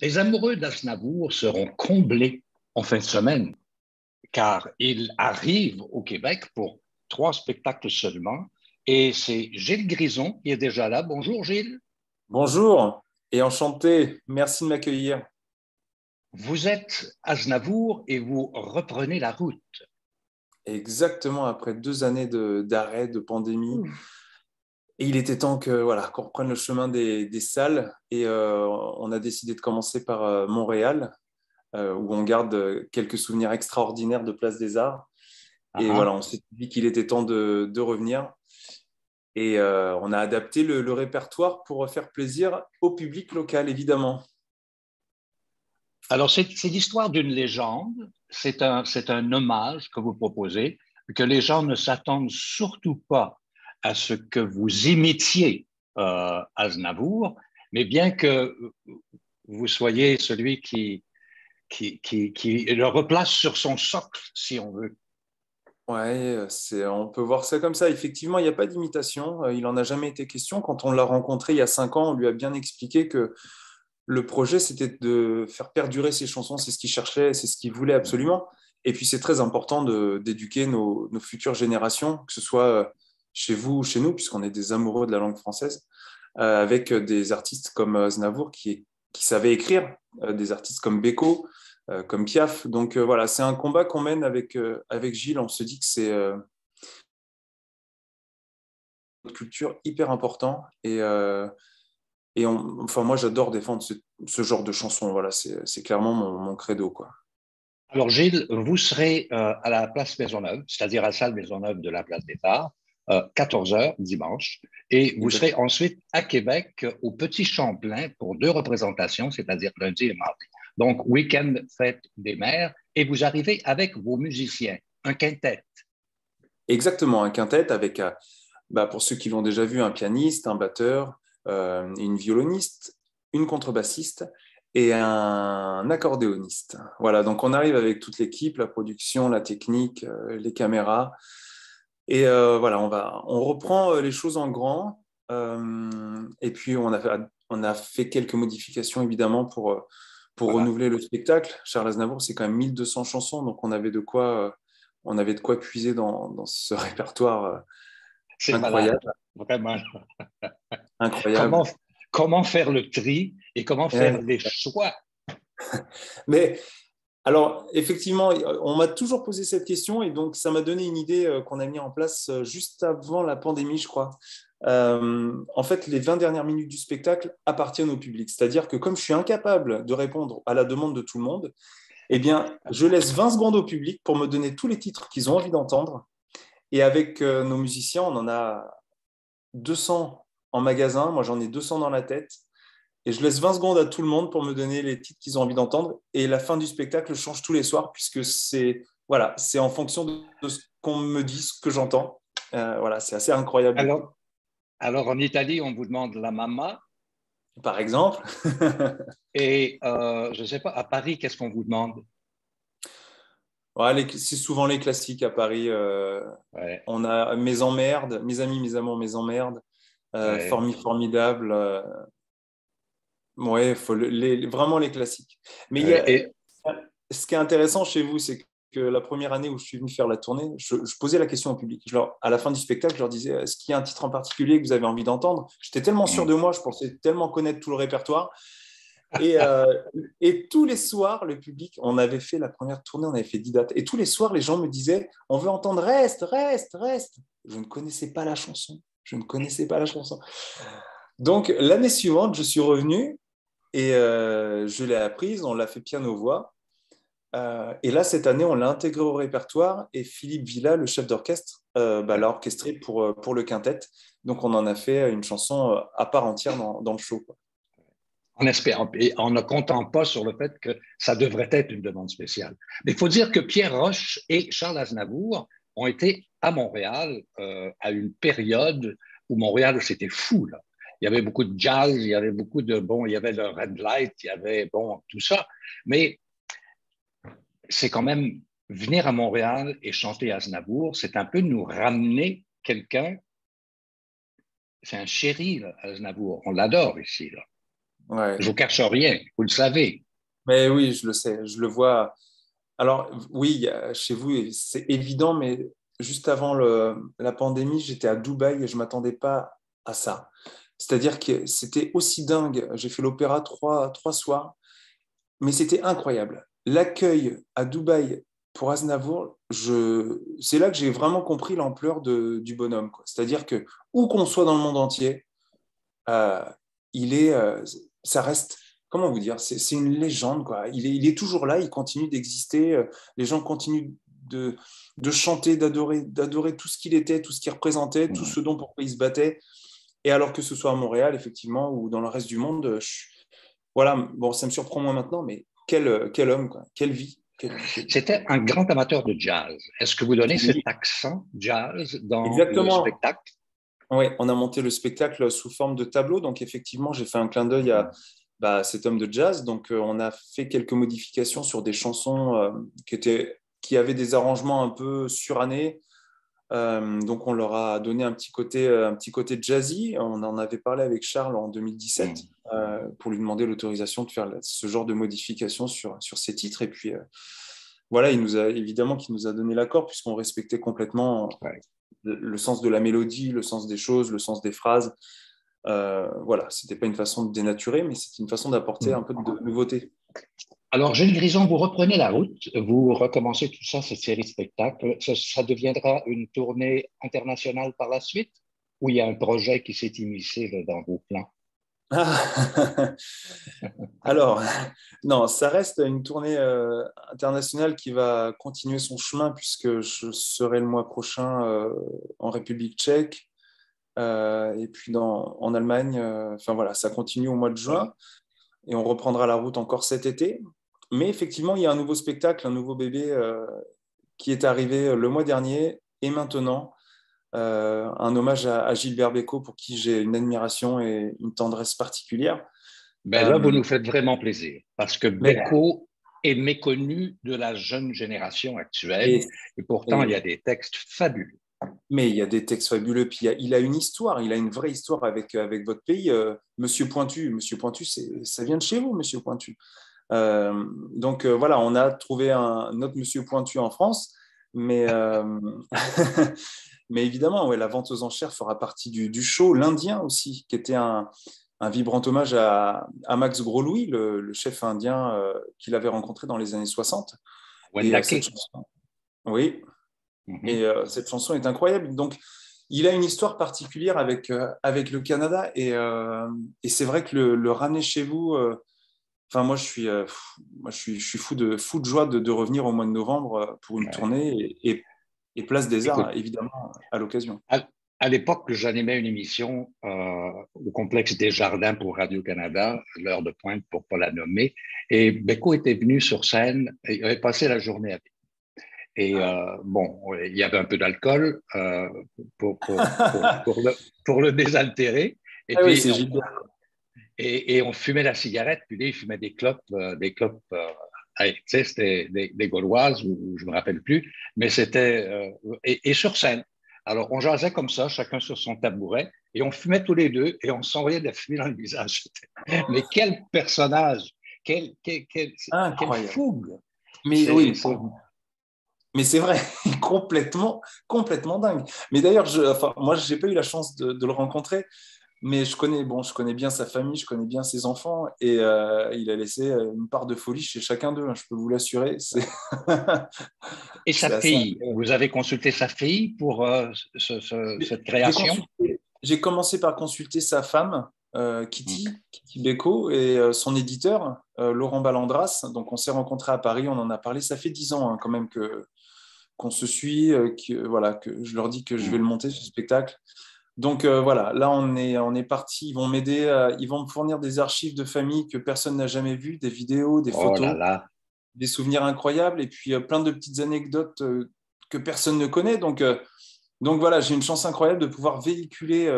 Les amoureux d'Aznavour seront comblés en fin de semaine, car il arrive au Québec pour 3 spectacles seulement. Et c'est Gilles Grison qui est déjà là. Bonjour Gilles. Bonjour et enchanté. Merci de m'accueillir. Vous êtes Aznavour et vous reprenez la route. Exactement après 2 années d'arrêt, de pandémie. Et il était temps que voilà qu'on reprenne le chemin des salles. Et on a décidé de commencer par Montréal, où on garde quelques souvenirs extraordinaires de Place des Arts. Et voilà, on s'est dit qu'il était temps de revenir. Et on a adapté le répertoire pour faire plaisir au public local, évidemment. Alors, c'est l'histoire d'une légende, c'est un hommage que vous proposez, que les gens ne s'attendent surtout pas à ce que vous imitiez Aznavour, mais bien que vous soyez celui qui le replace sur son socle, si on veut. Ouais, on peut voir ça comme ça. Effectivement, il n'y a pas d'imitation. Il n'en a jamais été question. Quand on l'a rencontré il y a 5 ans, on lui a bien expliqué que le projet, c'était de faire perdurer ses chansons. C'est ce qu'il cherchait, c'est ce qu'il voulait absolument. Et puis, c'est très important d'éduquer nos futures générations, que ce soit chez vous ou chez nous, puisqu'on est des amoureux de la langue française, avec des artistes comme Aznavour qui savaient écrire, des artistes comme Beko, comme Piaf. Donc voilà, c'est un combat qu'on mène avec Gilles. On se dit que c'est une culture hyper important. Enfin, moi, j'adore défendre ce genre de chansons. Voilà, c'est clairement mon credo, quoi. Alors, Gilles, vous serez à la place Maisonneuve, c'est-à-dire à la salle Maisonneuve de la place des Arts, 14 heures dimanche, et vous serez Exactement. ensuite à Québec au Petit Champlain pour 2 représentations, c'est-à-dire lundi et mardi. Donc, week-end fête des mères, et vous arrivez avec vos musiciens, un quintet. Exactement, un quintet avec, pour ceux qui l'ont déjà vu, un pianiste, un batteur, une violoniste, une contrebassiste et un accordéoniste. Voilà, donc on arrive avec toute l'équipe, la production, la technique, les caméras. Et voilà, on reprend les choses en grand. Et puis on a fait quelques modifications évidemment pour Voilà, renouveler le spectacle. Charles Aznavour, c'est quand même 1200 chansons, donc on avait de quoi puiser dans ce répertoire c'est malade, incroyable, vraiment. incroyable. Comment, comment faire le tri et comment faire les choix? Mais alors, effectivement, on m'a toujours posé cette question et donc ça m'a donné une idée qu'on a mis en place juste avant la pandémie, je crois. En fait, les 20 dernières minutes du spectacle appartiennent au public. C'est-à-dire que comme je suis incapable de répondre à la demande de tout le monde, eh bien, je laisse 20 secondes au public pour me donner tous les titres qu'ils ont envie d'entendre. Et avec nos musiciens, on en a 200 en magasin. Moi, j'en ai 200 dans la tête. Et je laisse 20 secondes à tout le monde pour me donner les titres qu'ils ont envie d'entendre. Et la fin du spectacle change tous les soirs, puisque c'est en fonction de ce qu'on me dit, ce que j'entends. Voilà, c'est assez incroyable du coup. Alors, alors, en Italie, on vous demande la mama. Par exemple, Et je ne sais pas, à Paris, qu'est-ce qu'on vous demande? ouais, c'est souvent les classiques à Paris. Ouais, On a Mes emmerdes, Mes amis, mes amours, mes emmerdes, ouais. Formidable. Ouais, vraiment les classiques. Mais Et ce qui est intéressant chez vous, c'est que la première année où je suis venu faire la tournée, je posais la question au public. À la fin du spectacle, je leur disais, est-ce qu'il y a un titre en particulier que vous avez envie d'entendre? J'étais tellement sûr de moi, je pensais tellement connaître tout le répertoire. Et, euh, et tous les soirs, le public, on avait fait la première tournée, on avait fait 10 dates. Et tous les soirs, les gens me disaient, on veut entendre Reste, reste, reste. Je ne connaissais pas la chanson. Je ne connaissais pas la chanson. Donc, l'année suivante, je suis revenu et je l'ai apprise, on l'a fait piano-voix. Et là, cette année, on l'a intégré au répertoire et Philippe Villa, le chef d'orchestre, l'a ouais, orchestré pour le quintet. Donc, on en a fait une chanson à part entière dans le show, quoi. en espérant, et en ne comptant pas sur le fait que ça devrait être une demande spéciale. Mais il faut dire que Pierre Roche et Charles Aznavour ont été à Montréal à une période où Montréal, c'était fou, là. Il y avait beaucoup de jazz, il y avait beaucoup de, bon, il y avait le red light, il y avait, bon, tout ça. Mais c'est quand même venir à Montréal et chanter Aznavour, c'est un peu nous ramener quelqu'un. C'est un chéri, là, Aznavour. On l'adore ici, là. Ouais. Je vous cache rien, vous le savez. Mais oui, je le sais, je le vois. Alors, oui, chez vous, c'est évident, mais juste avant la pandémie, j'étais à Dubaï et je ne m'attendais pas à ça. C'est-à-dire que c'était aussi dingue. J'ai fait l'opéra trois soirs, mais c'était incroyable. L'accueil à Dubaï pour Aznavour, c'est là que j'ai vraiment compris l'ampleur du bonhomme, quoi. C'est-à-dire que où qu'on soit dans le monde entier, euh, ça reste, comment vous dire, c'est une légende, quoi. Il est toujours là, il continue d'exister. Les gens continuent de chanter, d'adorer tout ce qu'il était, tout ce qu'il représentait, tout ce dont pourquoi il se battait. Et alors que ce soit à Montréal, effectivement, ou dans le reste du monde, voilà, bon, ça me surprend moins maintenant, mais quel homme, quoi. Quelle vie. C'était un grand amateur de jazz. Est-ce que vous donnez cet Oui, accent jazz dans le exactement. spectacle? Oui, on a monté le spectacle sous forme de tableau. Donc, effectivement, j'ai fait un clin d'œil à cet homme de jazz. Donc, on a fait quelques modifications sur des chansons qui avaient des arrangements un peu surannés. Donc, on leur a donné un petit côté jazzy. On en avait parlé avec Charles en 2017 pour lui demander l'autorisation de faire ce genre de modification sur ces titres. Et puis, voilà, qu'il nous a donné l'accord puisqu'on respectait complètement Ouais. le sens de la mélodie, le sens des choses, le sens des phrases. Voilà, c'était pas une façon de dénaturer, mais c'était une façon d'apporter un peu de nouveauté. Alors, Gilles Grison, vous reprenez la route, vous recommencez tout ça, cette série de spectacles. Ça deviendra une tournée internationale par la suite ou il y a un projet qui s'est immiscé là, dans vos plans? Alors, non, ça reste une tournée internationale qui va continuer son chemin puisque je serai le mois prochain en République tchèque et puis en Allemagne. Enfin voilà, ça continue au mois de juin et on reprendra la route encore cet été. Mais effectivement, il y a un nouveau spectacle, un nouveau bébé qui est arrivé le mois dernier et maintenant. Un hommage à Gilbert Bécaud pour qui j'ai une admiration et une tendresse particulière. Ben là, vous Euh, nous faites vraiment plaisir parce que mais, Beko est méconnu de la jeune génération actuelle et, et pourtant il y et- a des textes fabuleux. mais il y a des textes fabuleux, puis il a une histoire, il a une vraie histoire avec votre pays. Monsieur Pointu, ça vient de chez vous, Monsieur Pointu. Donc voilà, on a trouvé un autre Monsieur Pointu en France, mais, mais évidemment, ouais, la vente aux enchères fera partie du show. L'Indien aussi, qui était un vibrant hommage à Max Gros-Louis, le chef indien qu'il avait rencontré dans les années 60. Et cette Wendake. chanson, oui, Mhm. et cette chanson est incroyable. Donc, il a une histoire particulière avec le Canada, et c'est vrai que le ramener chez vous. Enfin, moi, je suis fou de joie de revenir au mois de novembre pour une Ouais. tournée et Place des Arts, Écoute, évidemment, à l'occasion. à l'époque, j'animais une émission au complexe des Jardins pour Radio-Canada, l'heure de pointe pour ne pas la nommer, et Beko était venu sur scène et il avait passé la journée avec. Et bon, il y avait un peu d'alcool pour le désaltérer. Et Ah oui, puis, c'est Gilbert. et on fumait la cigarette, puis là, il fumait des clopes, tu sais, c'était des Gauloises, ou je me rappelle plus, mais c'était, et sur scène. Alors, on jasait comme ça, chacun sur son tabouret, et on fumait tous les deux, et on s'envoyait de la fumée dans le visage. Mais quel personnage, quelle Incroyable. fougue! Mais C'est, oui, c'est, mais c'est vrai, complètement dingue. Mais d'ailleurs, enfin, moi, j'ai pas eu la chance de le rencontrer, mais je connais bien sa famille, je connais bien ses enfants, et il a laissé une part de folie chez chacun d'eux, hein, je peux vous l'assurer. Et sa C'est assez fille, incroyable. vous avez consulté sa fille pour cette création? J'ai commencé par consulter sa femme, Mm. Kitty Beko, et son éditeur, Laurent Ballandras. Donc, on s'est rencontrés à Paris, on en a parlé. Ça fait 10 ans hein, quand même qu'on se suit, voilà, que je leur dis que je vais le Mm. monter, ce spectacle. Donc voilà, là on est parti. Ils vont m'aider, ils vont me fournir des archives de famille que personne n'a jamais vues, des vidéos, des Oh là photos, là. des souvenirs incroyables, et puis plein de petites anecdotes que personne ne connaît. Donc voilà, j'ai une chance incroyable de pouvoir véhiculer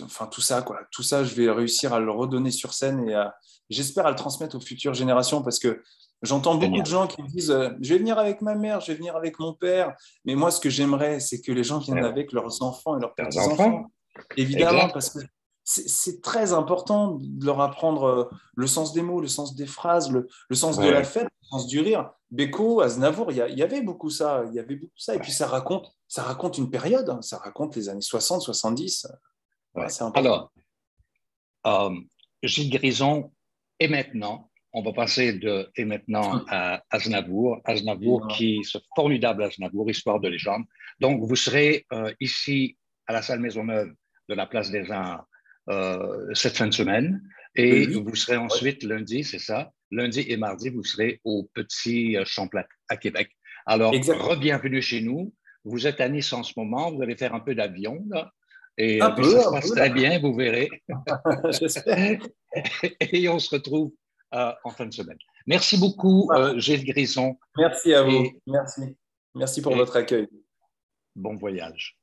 enfin, tout ça, quoi. Tout ça, je vais réussir à le redonner sur scène j'espère à le transmettre aux futures générations parce que j'entends beaucoup de Génial. gens qui me disent je vais venir avec ma mère, je vais venir avec mon père. Mais moi, ce que j'aimerais, c'est que les gens Eh viennent ouais. avec leurs enfants et leurs Leurs petits-enfants. enfants? Évidemment, Exact. parce que c'est très important de leur apprendre le sens des mots, le sens des phrases, le sens de la Ouais, fête, le sens du rire. Beko, Aznavour, il y avait beaucoup ça. Il y avait beaucoup ça. Et puis ça raconte une période, hein. Ça raconte les années 60, 70. Voilà, ouais. c'est important. Alors, euh, Gilles Grison, et maintenant, on va passer de et maintenant à Aznavour. Aznavour, Évidemment. qui, ce formidable Aznavour, histoire de légende. Donc, vous serez ici à la salle Maisonneuve de la Place des Arts cette fin de semaine. Le Et 8, vous serez ouais, ensuite lundi, c'est ça? Lundi et mardi, vous serez au Petit Champlain à Québec. Alors, exactement. re-bienvenue chez nous. Vous êtes à Nice en ce moment. Vous allez faire un peu d'avion, là. Et Un puis ça peu, se un passe peu, très bien, vous verrez. j'espère. Et on se retrouve en fin de semaine. Merci beaucoup, Gilles Grison, Merci à vous. et, Merci. Merci pour et votre accueil. bon voyage.